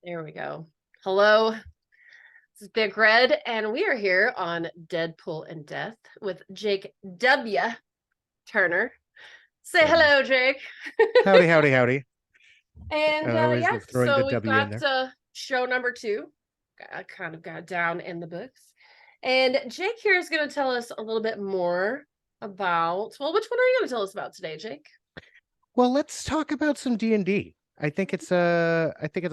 There we go. Hello, this is Big Red, and we are here on Deadpool and Death with Jake W. Turner. Say Goodness. hello, Jake. Howdy, howdy, howdy. And I always yeah, love throwing the so we've W in got there. show number two. I kind of got down in the books. And Jake here is going to tell us a little bit more about, well, which one are you going to tell us about today, Jake? Well, let's talk about some D&D. I think it's a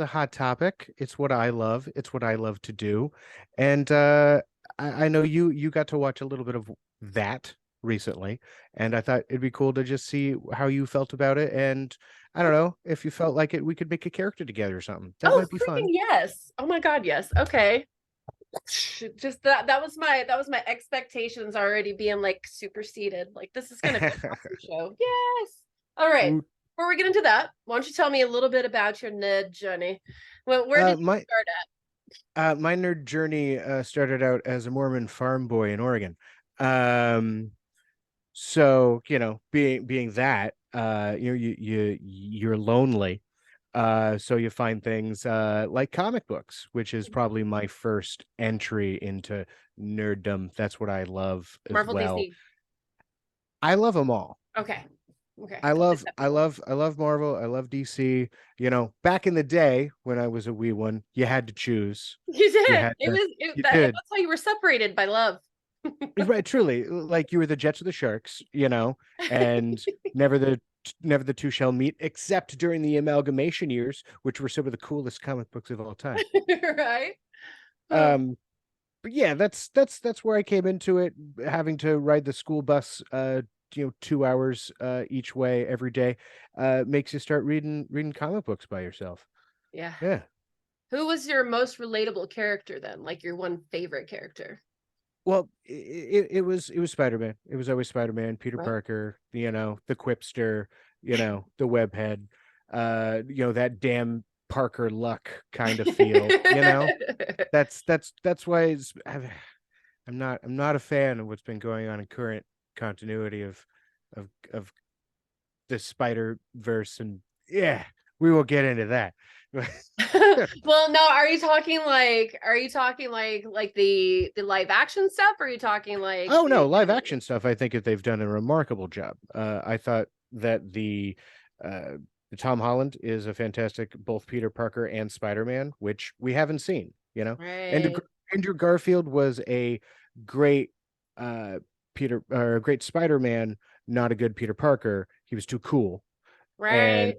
hot topic. It's what I love. It's what I love to do. And I know you got to watch a little bit of that recently, and I thought it'd be cool to just see how you felt about it. And I don't know if you felt like it, we could make a character together or something. That Oh, might be freaking fun. yes. Oh my God, yes. Okay. Just that was my expectations already being like superseded. Like this is gonna be an awesome show. Yes. All right. Ooh, Before we get into that, why don't you tell me a little bit about your Ned journey? Well, where did you my start my nerd journey started out as a Mormon farm boy in Oregon. Um, so being that you're lonely, so you find things like comic books, which is at? probably my first entry into nerddom. That's what I love as Marvel well. DC. I love them all. Okay. Okay. I That's love I acceptable. love I love Marvel. I love DC. Back in the day when I was a wee one, you had to choose. You You did. had It to was it, you that, did. that's how you were separated by love. Right, truly, like you were the Jets of the Sharks, and never the never the two shall meet, except during the amalgamation years, which were some of the coolest comic books of all time. Right? Oh, Um, but yeah, that's where I came into it, having to ride the school bus, 2 hours each way every day, makes you start reading comic books by yourself. yeah. Yeah. Who was your most relatable character then? Like your one favorite character? Well, it was Spider-Man. It was always Spider-Man, Peter Right. Parker, the quipster, the webhead, that damn Parker luck kind of feel, That's why I'm not a fan of what's been going on in current continuity of the Spider Verse, and yeah, we will get into that. Well, no, are you talking like the live action stuff, or are you talking like Oh no, the live animated? action stuff. I think that they've done a remarkable job. I thought that uh, the Tom Holland is a fantastic both Peter Parker and Spider-Man, which we haven't seen. Andrew Right. Andrew Garfield was a great uh, Peter or a great Spider-Man, not a good Peter Parker. He was too cool. Right.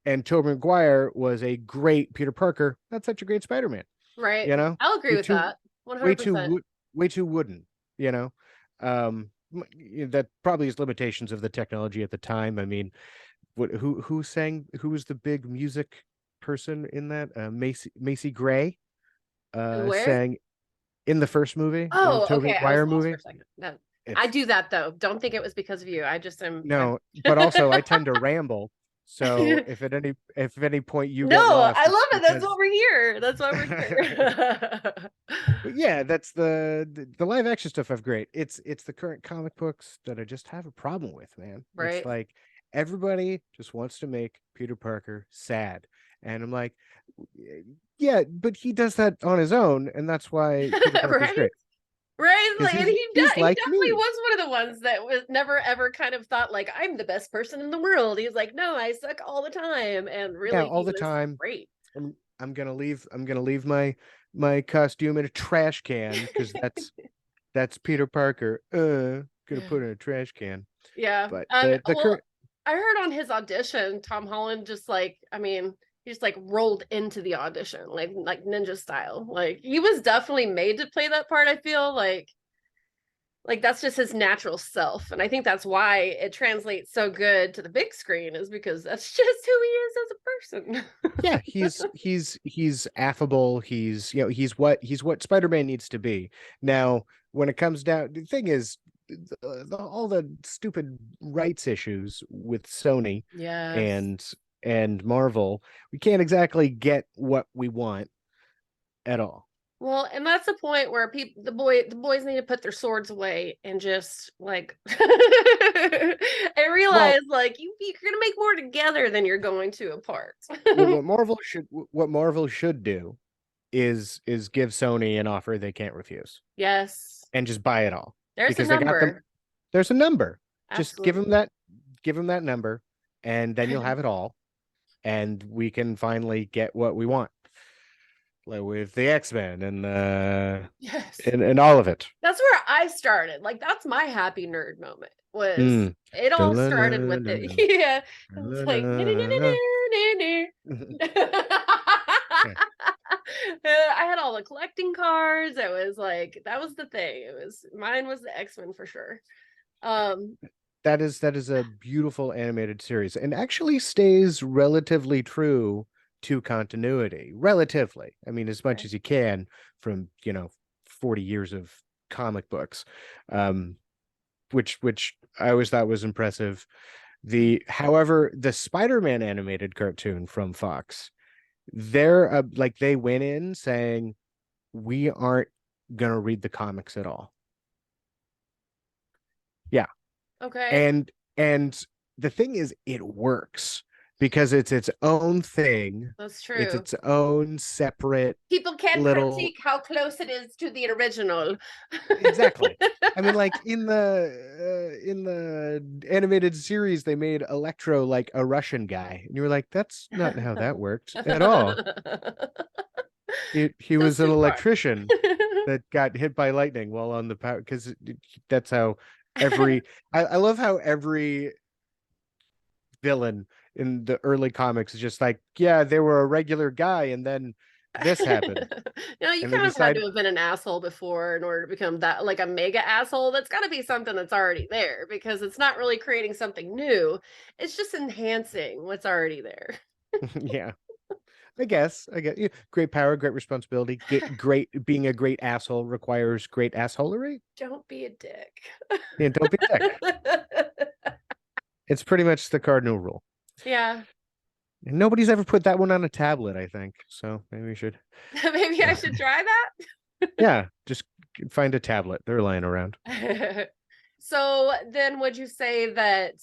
And Tobey Maguire was a great Peter Parker, not such a great Spider-Man. Right. You know, I'll agree way with too that. way too 100%. wo- way too wooden. You know, that probably is limitations of the technology at the time. I mean, who was the big music person in that? Macy Gray Where? sang in the first movie, in the Oh, Tobey okay. I was Maguire lost for movie. a second. No, I It's do that though. Don't think it was because of you. I just am. I'm. no, but also I tend to ramble. So if at any point you No, get lost, I it's love it. That's because what we're here. That's why we're here. but yeah, that's the live action stuff I've great. It's the current comic books that I just have a problem with, man. It's Right. like everybody just wants to make Peter Parker sad. And I'm like, yeah, but he does that on his own, and that's why Peter Parker's Right. great. Right. Because Like, and he's he's he like definitely me. was one of the ones that was never ever kind of thought like I'm the best person in the world. He's like, no, I suck all the time, and Yeah, really all he the was time. great. I'm gonna leave my costume in a trash can because that's Peter Parker. Gonna put it in a trash can. Yeah. But the Well, current I heard on his audition, Tom Holland just like, I mean, he just like rolled into the audition, like ninja style. Like he was definitely made to play that part, I feel like that's just his natural self. And I think that's why it translates so good to the big screen, is because that's just who he is as a person. Yeah, he's affable. He's what Spider-Man needs to be. Now, when it comes down, the thing is, all the stupid rights issues with Sony Yes. and and Marvel, we can't exactly get what we want at all. Well, and that's the point where the boys need to put their swords away and just like and Well, realize like you're gonna make more together than you're going to apart. well, what Marvel should do is give Sony an offer they can't refuse Yes, and just buy it all there's a because they got them. number. There's a number. Just Absolutely. give them that number, and then you'll have it all, and we can finally get what we want, like with the X-Men Yes. and all of it. That's where I started. Like that's my happy nerd moment. Was Mm. it all started with it? Yeah. I was like Yeah. I had all the collecting cards. It was like that was the thing. It was mine was the X-Men for sure. Um That is a beautiful animated series and actually stays relatively true to continuity. Relatively. I mean, as much okay. as you can from, 40 years of comic books. Um, which I always thought was impressive. However, the Spider-Man animated cartoon from Fox, they're like they went in saying we aren't gonna read the comics at all. Yeah, Okay. and and the thing is it works because it's its own thing. That's It's true. its own separate People can little. critique how close it is to the original. Exactly. I mean, like in the animated series, they made Electro like a Russian guy, and you were like, "That's not how that worked at all." He So was an super. electrician that got hit by lightning while on the power because that's how every. I love how every villain in the early comics is just like, yeah, they were a regular guy, and then this happened, You and they kind of had decide to have been an asshole before in order to become that like a mega asshole. That's got to be something that's already there because it's not really creating something new. It's just enhancing what's already there. yeah. I get you. Great power, great responsibility. Get great being a great asshole requires great assholery. Don't be a dick. Yeah, don't be a dick. It's pretty much the cardinal rule. Yeah. And nobody's ever put that one on a tablet, I think. So maybe we should. Maybe I should try Yeah, just find a tablet. They're lying around. that. So then would you say that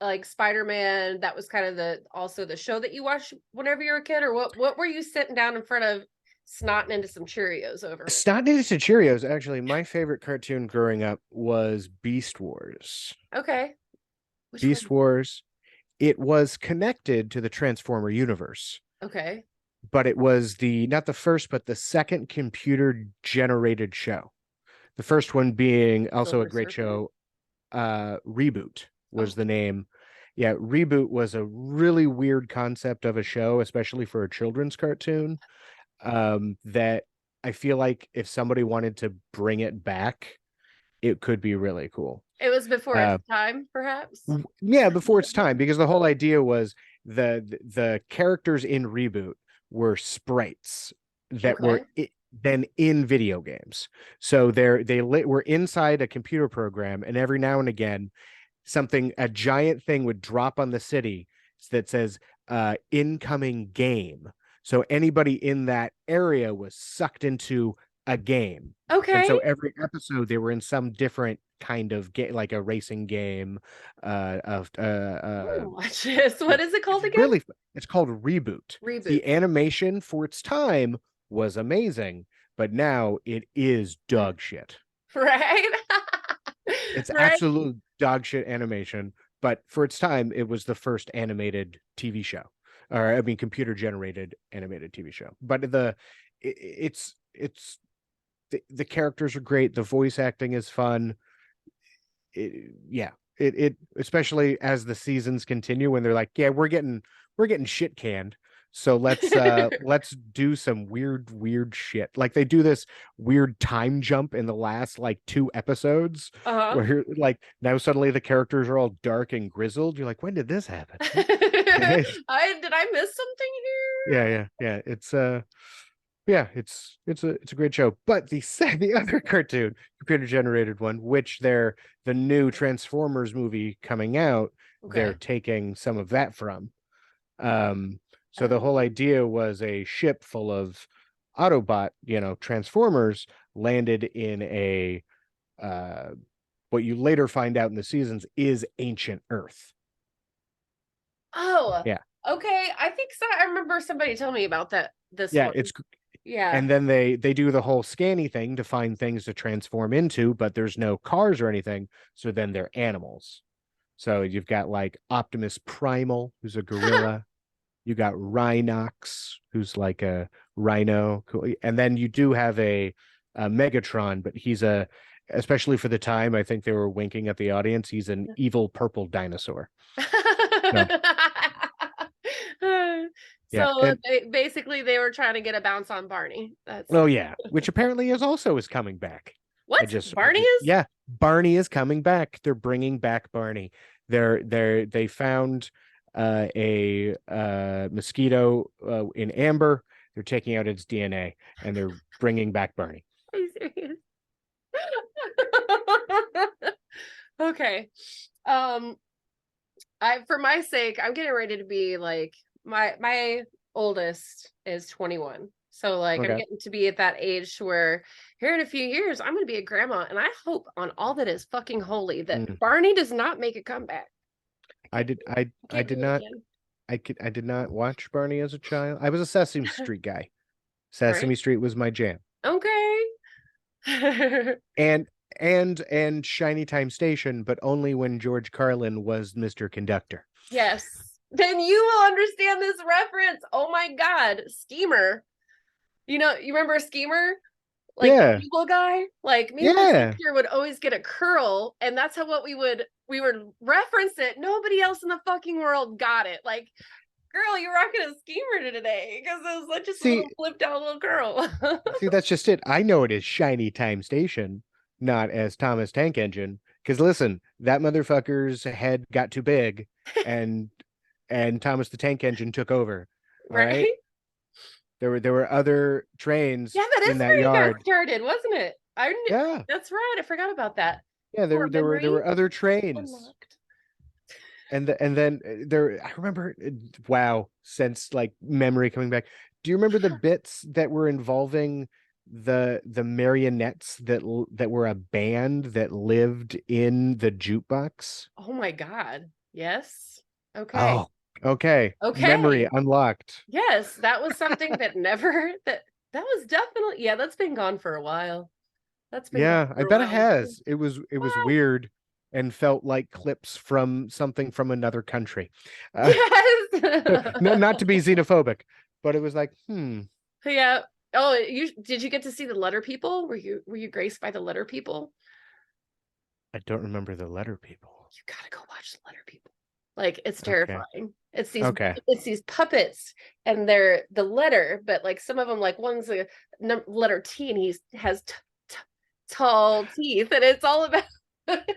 like Spider-Man, that was kind of the also the show that you watched whenever you were a kid, or what were you sitting down in front of snotting into some Cheerios over? It's not needed to Cheerios. Actually, my favorite cartoon growing up was Beast Wars. Okay. Which Beast one? Wars. It was connected to the Transformer universe, Okay. but it was the not the first, but the second computer generated show. The first one being also a Silver great Surfer. show. Reboot was Oh, the name. Yeah, Reboot was a really weird concept of a show, especially for a children's cartoon. That I feel like if somebody wanted to bring it back, it could be really cool. it was before its Uh, time, perhaps. yeah, before its time, because the whole idea was the characters in Reboot were sprites that were Okay. then in video games. So were inside a computer program, and every now and again, a giant thing would drop on the city that says incoming game. So anybody in that area was sucked into a game. And Okay. so every episode they were in some different kind of game, like a racing game. Of Watch this. Yeah, What is it it's called again? really it's called Reboot. Reboot. The animation for its time was amazing, but now it is dog shit. Right? It's Right? absolute dog shit animation, but for its time, it was the first animated TV show, or I mean, computer generated animated TV show. But it's the characters are great. The voice acting is fun. Yeah, it especially as the seasons continue when they're like, yeah, we're getting shit canned. So let's do some weird shit. Like they do this weird time jump in the last like two episodes Uh-huh. where you're like now suddenly the characters are all dark and grizzled. You're like, when did this happen? I did I miss something Yeah. It's a great show. But the other cartoon, computer generated one, which they're the new Transformers movie coming out, here? they're Okay. taking some of that from. Um, so the whole Oh. idea was a ship full of Autobot, Transformers landed in a uh what you later find out in the seasons is ancient Earth. Oh, Yeah. okay. I think so. I remember somebody telling me about that. This Yeah, one. it's Yeah. and then they do the whole scanny thing to find things to transform into, but there's no cars or anything, so then they're animals. So you've got like Optimus Primal, who's a gorilla. You got Rhinox, who's like a rhino, and then you do have a Megatron, but he's especially for the time, I think they were winking at the audience. He's an evil purple dinosaur. So yeah, So and basically they were trying to get a bounce on Barney. That's oh yeah, which apparently is coming back. I what just, Barney is? yeah, Barney is coming back. They're bringing back Barney. They found a mosquito in amber. They're taking out its DNA and they're bringing back Barney. Are you serious? Okay. I for my sake, I'm getting ready to be like my oldest is 21. So like I'm Okay, getting to be at that age where here in a few years I'm gonna be a grandma and I hope on all that is fucking holy that Barney does not make a comeback. I did I I can't did do it not again. I did not watch Barney as a child. I was a Sesame Street guy. Sesame Right? Street was my jam. Okay. And and Shiny Time Station, but only when George Carlin was Mr. Conductor. Yes. Then you will understand this reference. Oh my God. Schemer. You remember Schemer? Like the Yeah, Google guy? Like me and my yeah. sister would always get a curl, and that's how we would reference it. Nobody else in the fucking world got it. Like, girl, you're rocking a Schemer today because it was like just a See, little flipped out little girl. see, that's just it. I know it as Shiny Time Station, not as Thomas Tank Engine. Because listen, that motherfucker's head got too big, and Thomas the Tank Engine took over. All right, Right? there were other trains Yeah, that is in that where you got yard. started, wasn't it? I knew Yeah, that's right. I forgot about that. yeah. Core There memory were other trains, unlocked. and then there. I remember. Wow, since like memory coming back. Do you remember the bits that were involving the marionettes that were a band that lived in the jukebox? Oh my God. Yes. Okay. Oh, okay. Memory Okay. unlocked. Yes, that was something that never that was definitely yeah, that's been gone for a while. That's been gone Yeah, I for a bet it while. has. It was Wow. weird and felt like clips from something from another country. Uh, no, Yes. not to be xenophobic, but it was like, Yeah. Oh, you did you get to see the letter people? Were you graced by the letter people? I don't remember the letter people. You gotta go watch the letter people. Like it's Okay. terrifying. Okay. It's these puppets and they're the letter, but like some of them, like one's a letter T and he has tall teeth, and it's all about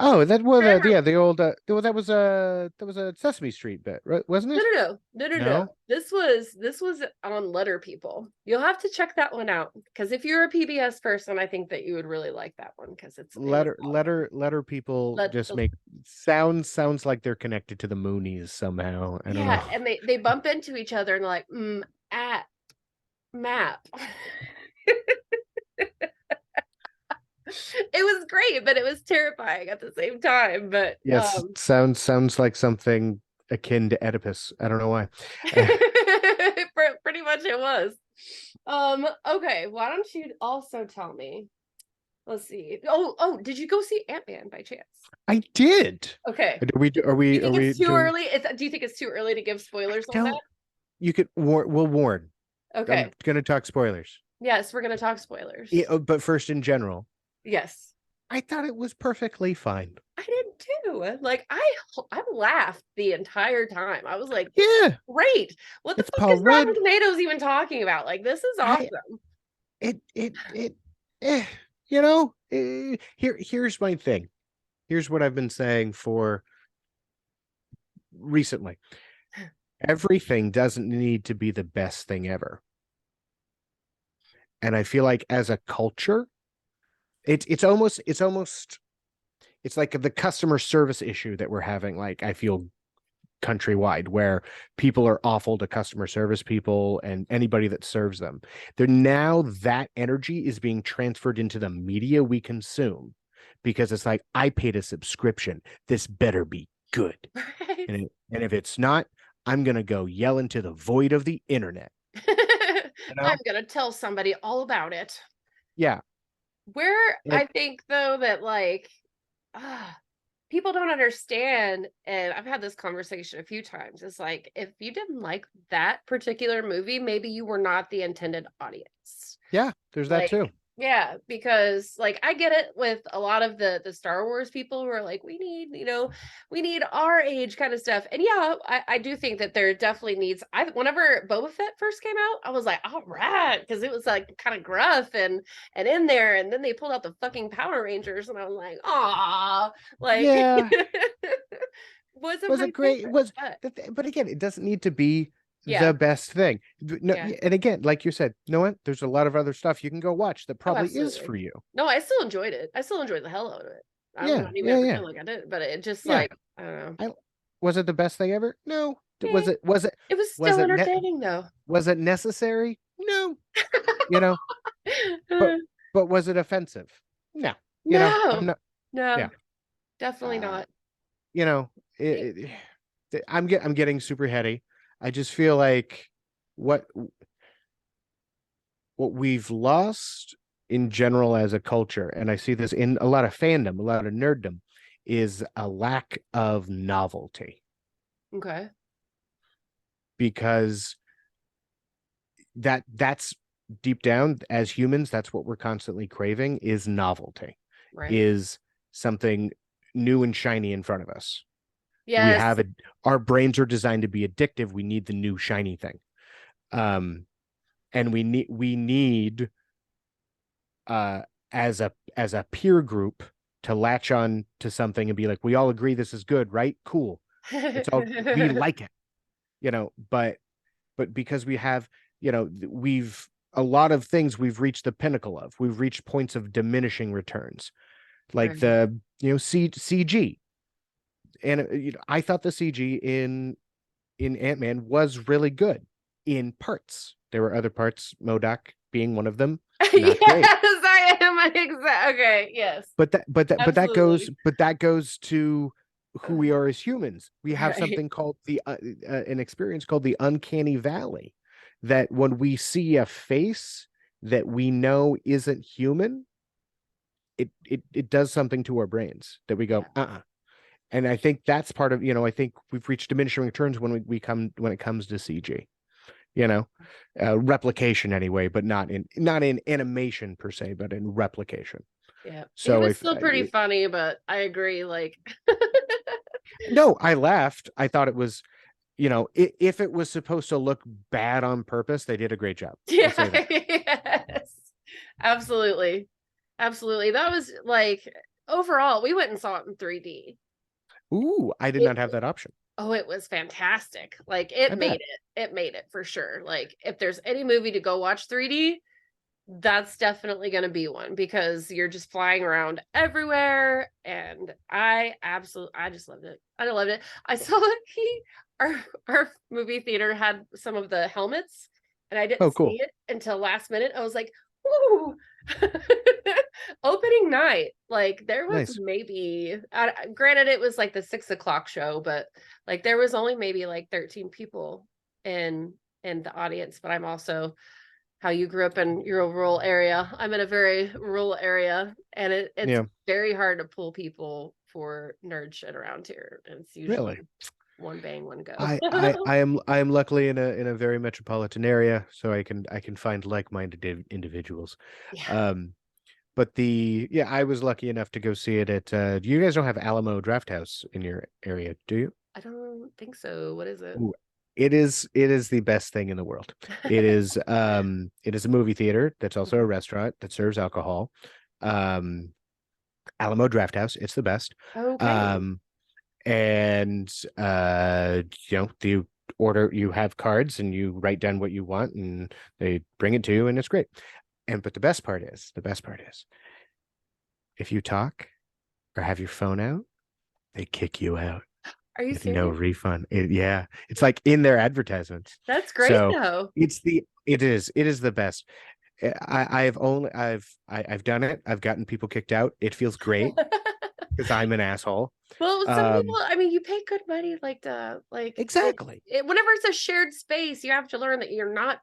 Oh, that was grammar. yeah, the old well, that was a Sesame Street bit, right? Wasn't No, it? no, no, no, no, no. No. This was on Letter People. You'll have to check that one out because if you're a PBS person, I think that you would really like that one because it was Letter people let just make sounds like they're connected to the Moonies somehow. I don't yeah, know. and they bump into each other and they're like at map. It was great, but it was terrifying at the same time. But Yes, sounds like something akin to Oedipus. I don't know why. pretty much it was. Okay, why don't you also tell me? Let's see. Oh, did you go see Ant-Man by chance? I did. Okay. You Are think we it's too doing? early? Do you think it's too early to give spoilers on that? Don't you could we'll warn. I'm Okay. gonna talk spoilers. Yes, we're gonna talk spoilers. Yeah, but first in general, Yes. I thought it was perfectly fine. I did too. Like I laughed the entire time. I was like, this is Yeah, great. What the it's fuck Paul is Rotten Rudd. Tomatoes even talking about? Like, this is I awesome. it here's my thing. Here's what I've been saying for recently. Everything doesn't need to be the best thing ever. And I feel like as a culture, it's like the customer service issue that we're having. Like I feel countrywide, where people are awful to customer service people and anybody that serves them. They're now that energy is being transferred into the media we consume because it's like, I paid a subscription. This better be good. Right. And if it's not, I'm gonna go yell into the void of the internet. You I'm know? gonna tell somebody all about it. Yeah. Where And I think though that like ah, people don't understand, and I've had this conversation a few times. It's like if you didn't like that particular movie, maybe you were not the intended audience. yeah, there's that Like, too. yeah, because like I get it with a lot of the Star Wars people who are like, we need, we need our age kind of stuff. And yeah, I do think that there definitely needs I whenever Boba Fett first came out, I was like, all right, because it was like kind of gruff and in there, and then they pulled out the fucking Power Rangers, and I was like, ah, like Yeah. wasn't Was my it great? It favorite, was, but but again, it doesn't need to be yeah, the best thing. No, yeah, and again, like you said, you know what? There's a lot of other stuff you can go watch that oh, probably is absolutely. for you. No, I still enjoyed it. I still enjoyed the hell out of it. I'm Yeah, not even yeah, gonna yeah, pretend like I did, but it just yeah. like I don't know. I Was it the best thing ever? No. Eh, it was Was still it entertaining though. was it necessary? No. You know, but was it offensive? No. I'm No, not. no, Yeah. definitely Uh, not. you know, Eh, I'm getting super heady. I just feel like what we've lost in general as a culture, and I see this in a lot of fandom, a lot of nerddom, is a lack of novelty. Okay, Because that's deep down, as humans, that's what we're constantly craving, is novelty, right. is something new and shiny in front of us. We Yes. have it. Our brains are designed to be addictive. We need the new shiny thing. Um, and we need uh as a peer group to latch on to something and be like, we all agree this is good, right? Cool. It's all, we like it, but because we have, we've a lot of things we've reached the pinnacle of. We've reached points of diminishing returns, like Right. the CG. And I thought the CG in Ant-Man was really good in parts. There were other parts, Modoc being one of them, not great. Yes, I am exact. Okay, yes, absolutely. But that goes to who we are as humans. We have Right. something called an experience called the uncanny valley, that when we see a face that we know isn't human, it does something to our brains that we go, Yeah. And I think that's part of, I think we've reached diminishing returns when it comes to CG, you know, replication anyway, but not in animation per se, but in replication. Yeah. It So was if still pretty funny, but I agree. Like, no, I laughed. I thought it was, if it was supposed to look bad on purpose, they did a great job. I'll yeah, say that. yes, absolutely. Absolutely. That was like overall, we went and saw it in 3D. Ooh, I did It not have that option. Oh, it was fantastic. Like I bet. it made it for sure. Like if there's any movie to go watch 3D, that's definitely going to be one because you're just flying around everywhere, and I just loved it. I loved it. I saw that our movie theater had some of the helmets, and I Oh, didn't see cool. it until last minute. I was like, "Ooh." Opening night, like there was Nice. maybe granted it was like the 6 o'clock show, but like there was only maybe like 13 people in the audience. But I'm also how you grew up in your rural area. I'm in a very rural area, and it's Yeah, very hard to pull people for nerd shit around here. And it's really. usually one bang, one go. I am luckily in a very metropolitan area, so I can find like-minded individuals. Yeah, Um, but yeah, I was lucky enough to go see it at you guys don't have Alamo Draft House in your area, do you? I don't think so. What is it? Ooh, it is the best thing in the world. It is a movie theater that's also a restaurant that serves alcohol. Um Alamo Draft House, it's the best. Okay. Um and you order, you have cards and you write down what you want and they bring it to you and it's great. And but the best part is if you talk or have your phone out, they kick you out. Are you with no serious? refund. Yeah, it's like in their advertisements. That's great So though. it is the best. I've done it. I've gotten people kicked out. It feels great because I'm an asshole. Well, some people, Um, I mean, you pay good money, like to exactly. whenever it's a shared space, you have to learn that you're not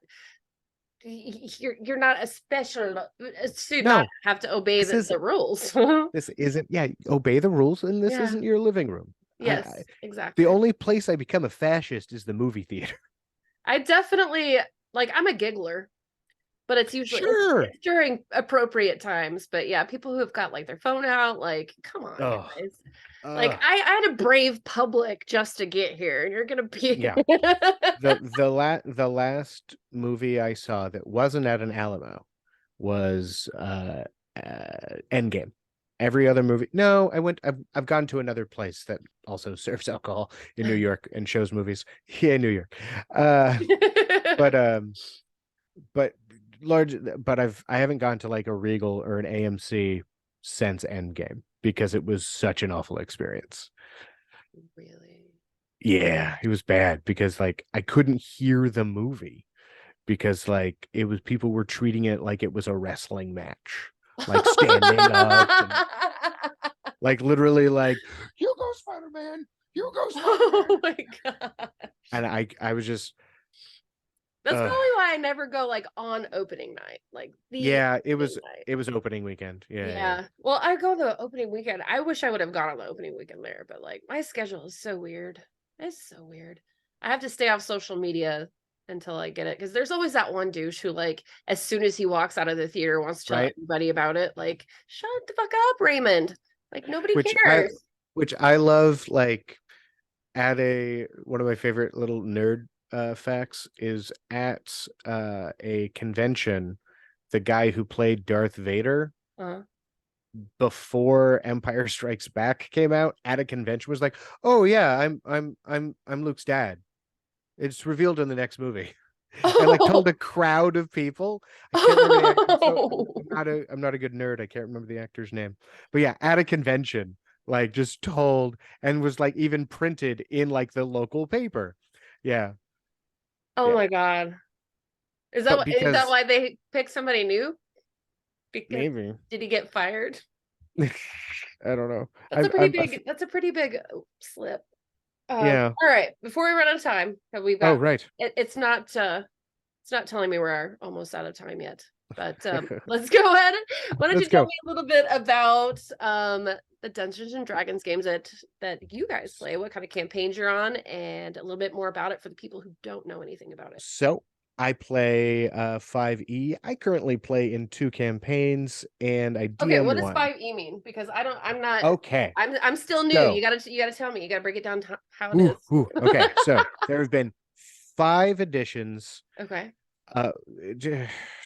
a special to not No, have to obey this is the rules. this isn't. Yeah, obey the rules, and this Yeah. isn't your living room. I Yes, the exactly. only place I become a fascist is the movie theater. I definitely like I'm a giggler, but it's usually Sure. it's during appropriate times. But yeah, people who have got like their phone out, like, come on, Oh, guys. Like uh, I had a brave public just to get here, and you're gonna be yeah. The last movie I saw that wasn't at an Alamo was Endgame. Every other movie, no, I've gone to another place that also serves alcohol in New York and shows movies. Yeah, New York. Uh, but but large, but I haven't gone to like a Regal or an AMC since Endgame because it was such an awful experience. Really? Yeah, it was bad because like I couldn't hear the movie because like it was people were treating it like it was a wrestling match, like standing up and like literally like you go Spider-Man, you go Oh Spider-Man. my god. And I was just That's uh probably why I never go like on opening night, like the yeah, it opening was night. it was opening weekend. Yeah. Yeah. Well, I go the opening weekend. I wish I would have gone on the opening weekend there, but like my schedule is so weird. It's so weird. I have to stay off social media until I get it because there's always that one douche who like as soon as he walks out of the theater wants to tell Right. everybody about it. Like, shut the fuck up, Raymond. Like nobody Which I cares. which I love like at a one of my favorite little nerd facts is at a convention, the guy who played Darth Vader Uh, before Empire Strikes Back came out at a convention was like, "Oh yeah, I'm Luke's dad. It's revealed in the next movie." And like told oh, a crowd of people. I can't remember the actor. So oh. I'm not a good nerd. I can't remember the actor's name. But yeah, at a convention, like just told and was like even printed in like the local paper. Yeah. Oh Yeah. my God. But Is that because why they picked somebody new? Because maybe did he get fired? I don't know. I'm That's a pretty big slip. yeah. All right, before we run out of time, we've Oh, got right. it's not telling me we're almost out of time yet. But let's go ahead. Why don't you Let's tell go. me a little bit about the Dungeons and Dragons games that you guys play, what kind of campaigns you're on, and a little bit more about it for the people who don't know anything about it. So I play 5E. I currently play in two campaigns and I Okay, DM what does one. 5e mean? Because I'm not Okay. I'm still new. So You gotta tell me. You gotta break it down to how it ooh, is. ooh, okay. So there have been 5 editions. Okay. Uh,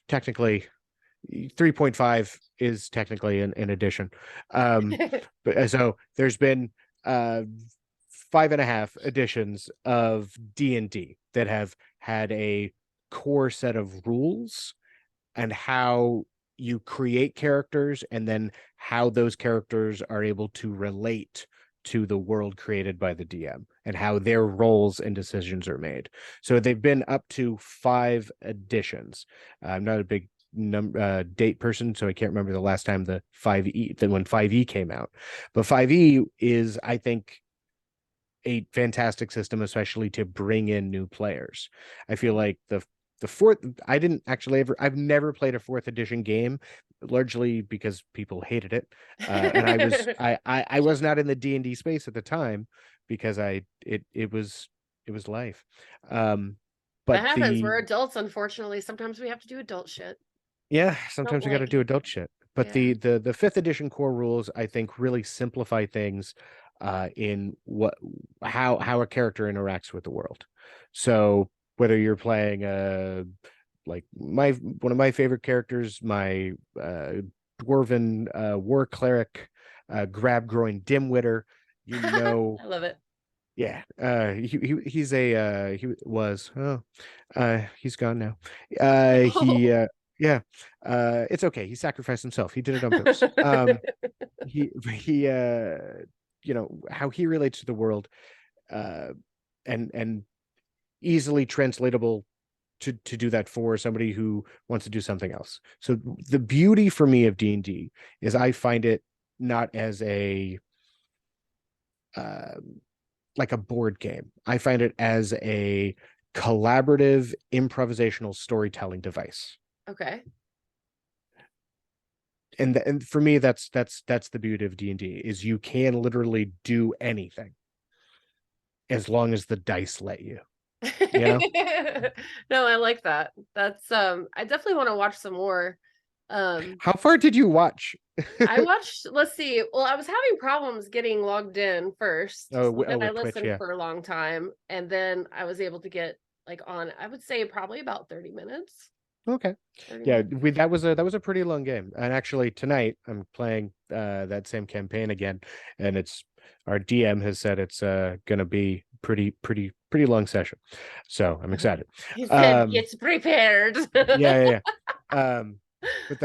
Technically, 3.5 is technically an edition. But so there's been uh 5.5 editions of D&D that have had a core set of rules and how you create characters and then how those characters are able to relate to the world created by the DM and how their roles and decisions are made. So they've been up to 5 editions. I'm not a big date person, so I can't remember the last time the 5e then when 5e came out. But 5e is, I think, a fantastic system, especially to bring in new players. I feel like the fourth, I've never played a fourth edition game, largely because people hated it, and I was not in the D&D space at the time because it was life, That but happens. We're adults, unfortunately. Sometimes we have to do adult shit. yeah, Don't sometimes we got to like do it. adult shit. But Yeah. the fifth edition core rules, I think, really simplify things in how a character interacts with the world. So whether you're playing like my one of my favorite characters, my dwarven war cleric, grab groin dimwitter, you know, I love it. yeah, he was he's gone now. He Oh. yeah, it's okay. He sacrificed himself. He did it on purpose. He how he relates to the world. uh, and easily translatable to do that for somebody who wants to do something else. So the beauty for me of D&D is I find it not as a uh, like a board game. I find it as a collaborative improvisational storytelling device. Okay. And for me that's the beauty of D&D is you can literally do anything as long as the dice let you, you know? No, I like that. That's I definitely want to watch some more. How far did you watch? I watched, let's see. Well, I was having problems getting logged in first. So then I With Twitch, listened yeah. for a long time and then I was able to get like on, I would say probably about 30 minutes. Okay. 30 Yeah, minutes. that was a pretty long game. And actually tonight I'm playing that same campaign again, and it's our DM has said it's gonna be pretty long session. So I'm excited. He said, Um get prepared. yeah. But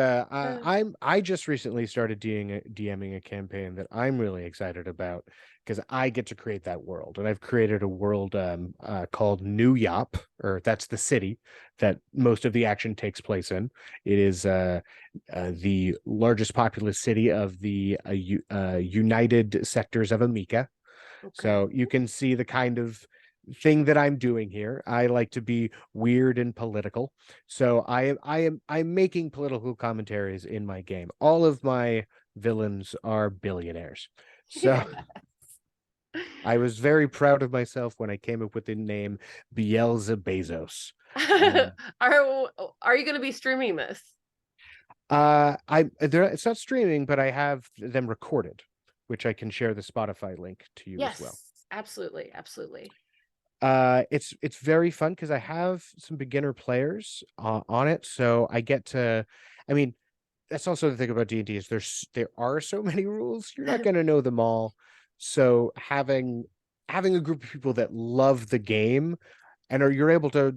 I just recently started DMing a campaign that I'm really excited about because I get to create that world, and I've created a world called New Yop, or that's the city that most of the action takes place in. It is the largest populous city of the United Sectors of Amica. Okay. So you can see the kind of thing that I'm doing here. I like to be weird and political. So I'm making political commentaries in my game. All of my villains are billionaires. So I was very proud of myself when I came up with the name Bezos. Are you going to be streaming this? It's not streaming, but I have them recorded, which I can share the Spotify link to you as well. Yes, absolutely, absolutely. It's very fun because I have some beginner players on it, so I get to, I mean, that's also the thing about D&D is there are so many rules, you're not going to know them all. So having a group of people that love the game and you're able to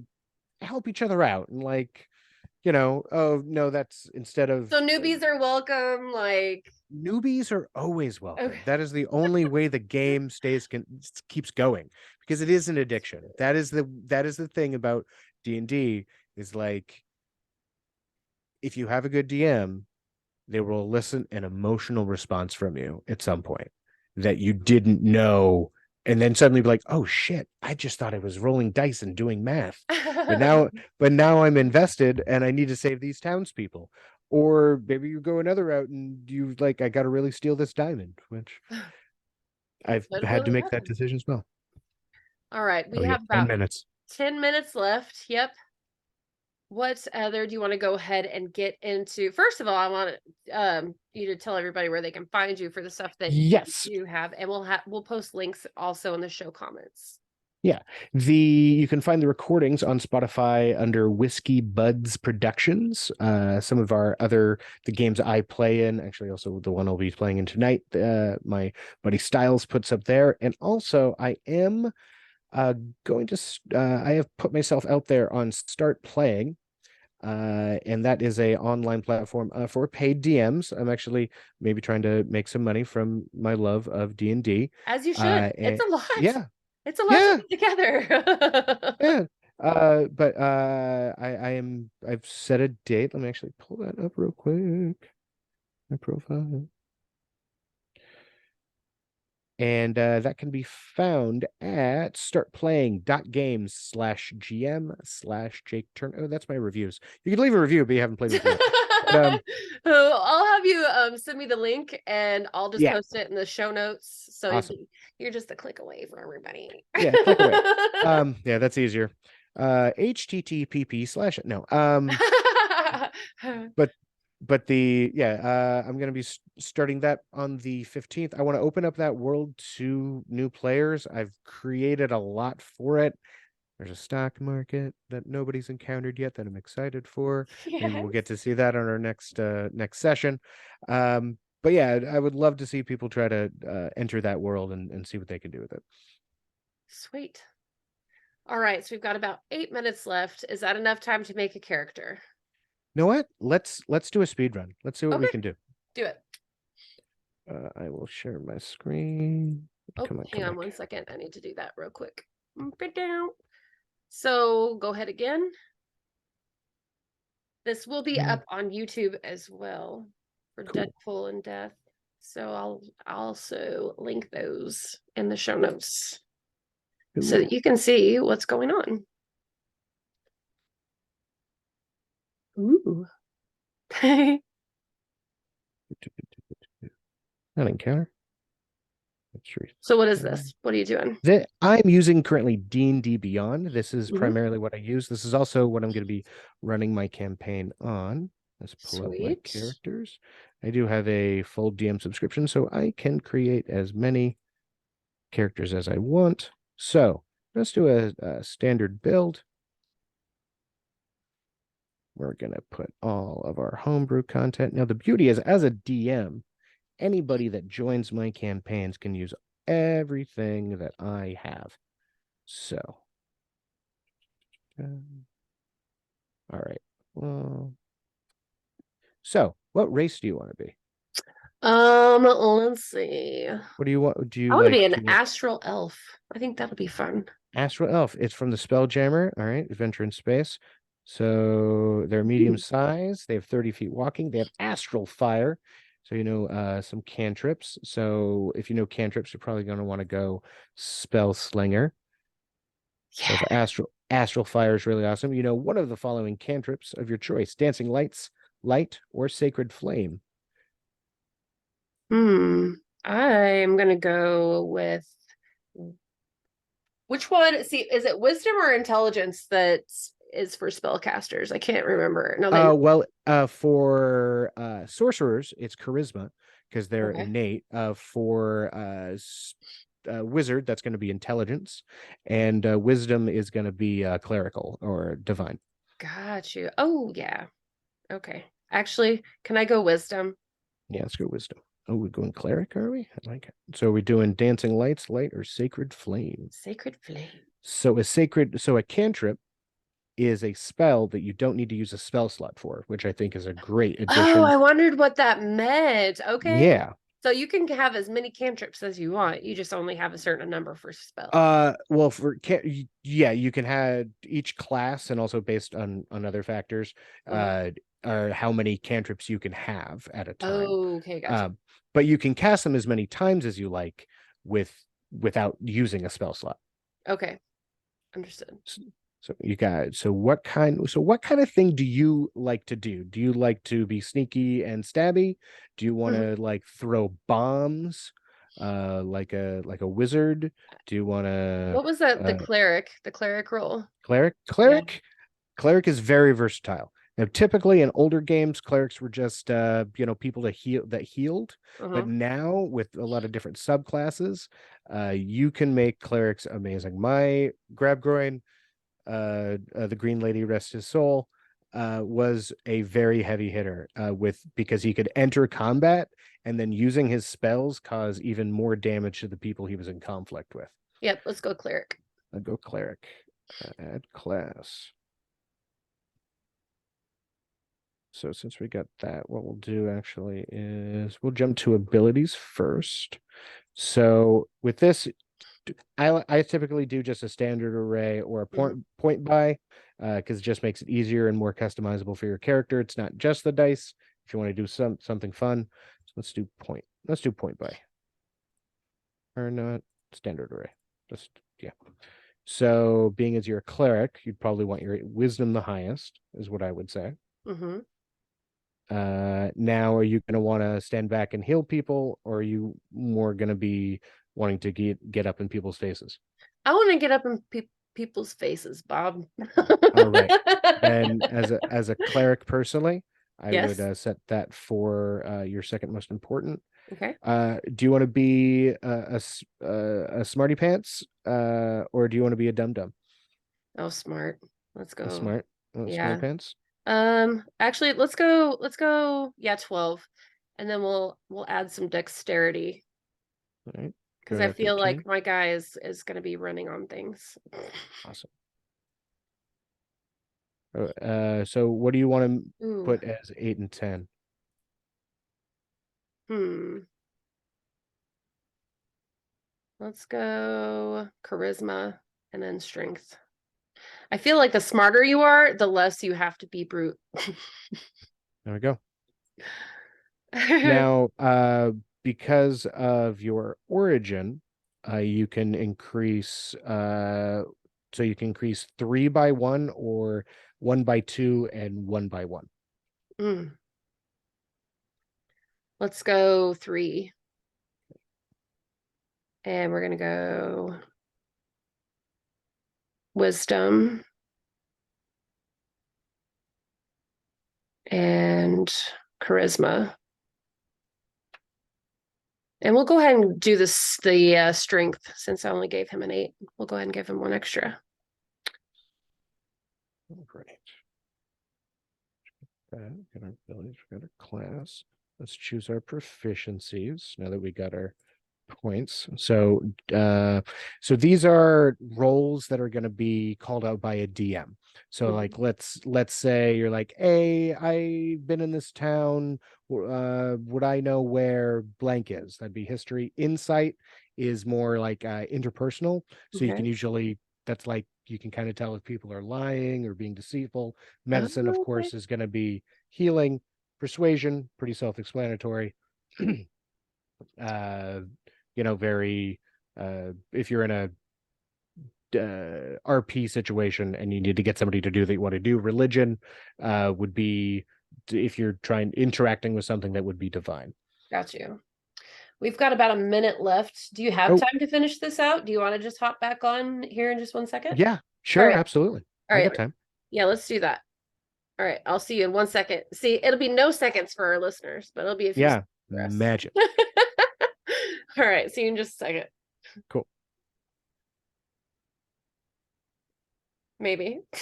help each other out, and like, oh no, that's instead of So newbies are welcome, like newbies are always welcome. okay. That is the only way the game keeps going, because it is an addiction. That is the thing about D&D is like, if you have a good DM, they will elicit an emotional response from you at some point that you didn't know, and then suddenly be like, oh shit, I just thought I was rolling dice and doing math, but now I'm invested and I need to save these townspeople. Or maybe you go another route and you like, I gotta really steal this diamond, which I've Could had to really make that happen. decision as well. All right, we Oh yeah, have 10 about minutes 10 minutes left. Yep. What other do you want to go ahead and get into? First of all, I want you to tell everybody where they can find you for the stuff that Yes. you have, and we'll post links also in the show comments. Yeah. You can find the recordings on Spotify under Whiskey Buds Productions. Some of the games I play in, actually also the one I'll be playing in tonight, my buddy Styles puts up there. And also I am I have put myself out there on Start Playing. And that is a online platform for paid DMs. I'm actually maybe trying to make some money from my love of D&D. As you should. It's And a lot. yeah, It's a lot to yeah, put together. yeah. But I've set a date. Let me actually pull that up real quick. My profile. And that can be found at startplaying.games/GM/Jake Turn. Oh, that's my reviews. You can leave a review, but you haven't played with me yet. But, I'll have you send me the link and I'll just yeah, post it in the show notes. So awesome. you're just a click away for everybody. Yeah, click away. Yeah, that's easier. HTTP/ no. But I'm going to be starting that on the 15th. I want to open up that world to new players. I've created a lot for it. There's a stock market that nobody's encountered yet that I'm excited for. Maybe we'll Yes. get to see that on our next session. But yeah, I would love to see people try to enter that world and see what they can do with it. Sweet. All right, so we've got about 8 minutes left. Is that enough time to make a character? You know what? Let's do a speed run. Let's see what we Okay, can do. do it. I will share my screen. Oh, Come on, hang come on back. 1 second. I need to do that real quick. So go ahead again. This will be Yeah, up on YouTube as well for cool. Deadpool and Death. So I'll also link those in the show notes so that Cool. you can see what's going on. Ooh. Not encounter. That's true. So what is this? What are you doing? That I'm using currently D&D Beyond. This is Mhm. primarily what I use. This is also what I'm going to be running my campaign on. Let's pull up my Sweet. characters. I do have a full DM subscription, so I can create as many characters as I want. So let's do a standard build. We're going to put all of our homebrew content. Now, the beauty is, as a DM, anybody that joins my campaigns can use everything that I have. So, all right. Well, so what race do you want to be? Let's see. What do you want? Do I you want to be like an to astral elf. I think that'll be fun. Astral Elf? It's from the Spelljammer. All right, Adventure in Space. So they're medium Ooh. size. They have 30 feet walking. They have Astral Fire. So some cantrips. So if you know cantrips, you're probably going to want to go Spell Slinger. So Yeah. for Astral Fire is really awesome. You know, one of the following cantrips of your choice: Dancing Lights, Light, or Sacred Flame. Hmm. I'm gonna go with which one? See, is it wisdom or intelligence that is for spellcasters? I can't remember. No, they For sorcerers, it's charisma because they're okay. innate. For wizard, that's going to be intelligence, and wisdom is going to be clerical or divine. Got you. Oh yeah. Okay. Actually, can I go wisdom? Yeah, let's go wisdom. Oh, we're going cleric, are we? I like it. So are we doing dancing lights, light, or sacred flame? Sacred flame. So a cantrip is a spell that you don't need to use a spell slot for, which I think is a great Oh, addition. I wondered what that meant. Okay. Yeah. So you can have as many cantrips as you want. You just only have a certain number for spell. Well, yeah, you can have each class, and also based on other factors, Uh-huh. are how many cantrips you can have at a time. Oh, okay, gotcha. Uh, but you can cast them as many times as you like without using a spell slot. Okay, understood. So what kind of thing do you like to do? Do you like to be sneaky and stabby? Do you want to like throw bombs like a wizard? Do you want to What was that? The uh cleric, the cleric role. cleric? Yeah. Cleric is very versatile. Now, typically in older games, clerics were just people that healed, but Uh-huh. now with a lot of different subclasses, you can make clerics amazing. My grab groin, the Green Lady, rest his soul, was a very heavy hitter because he could enter combat and then using his spells cause even more damage to the people he was in conflict with. Yep, let's go cleric. I'd go cleric. Add class. So since we got that, what we'll do actually is we'll jump to abilities first. So with this, I typically do just a standard array or a point buy because it just makes it easier and more customizable for your character. It's not just the dice. If you want to do something fun, so let's do point. Let's do point buy or not standard array. Just yeah. So being as you're a cleric, you'd probably want your wisdom the highest, is what I would say. Mm-hmm. Now, are you going to want to stand back and heal people, or are you more going to be wanting to get up in people's faces? I want to get up in people's faces, Bob. All right. Then, as a cleric personally, I would Yes. set that for your second most important. Okay. Do you want to be a smarty pants, or do you want to be a dum dum? Oh, smart. Let's A go. smarty Yeah. pants. Actually, let's go, yeah, 12. And then we'll add some dexterity All right. because Go I to feel like 13. my guy is gonna be running on things. Awesome. So what do you want to Ooh. put as 8 and 10? Hmm. Let's go charisma and then strength. I feel like the smarter you are, the less you have to be brute. There we go. Now, because of your origin, you can increase so you can increase 3 by 1 or 1 by 2 and 1 by 1. Mm. Let's go 3. And we're gonna go wisdom and charisma. And we'll go ahead and do this the strength, since I only gave him an 8. We'll go ahead and give him 1 extra. All right. Get our abilities, we got our class. Let's choose our proficiencies now that we got our points. So so these are roles that are going to be called out by a DM. So like let's say you're like, hey, I've been in this town, would I know where blank is? That'd be history. Insight is more like interpersonal, so you can usually, that's like you can kind of tell if people are lying or being deceitful. Medicine, of course, is going to be healing. Persuasion, pretty self-explanatory. Very if you're in a RP situation and you need to get somebody to do that you want to do. Religion would be if you're interacting with something that would be divine. Got you. We've got about a minute left. Do you have time to finish this out? Do you want to just hop back on here in just 1 second? Yeah, sure, absolutely. All right. I got time. Yeah, let's do that. All right, I'll see you in 1 second. See, it'll be no seconds for our listeners, but it'll be a few seconds for us. Magic. All right, see you in just a second. Cool. Maybe.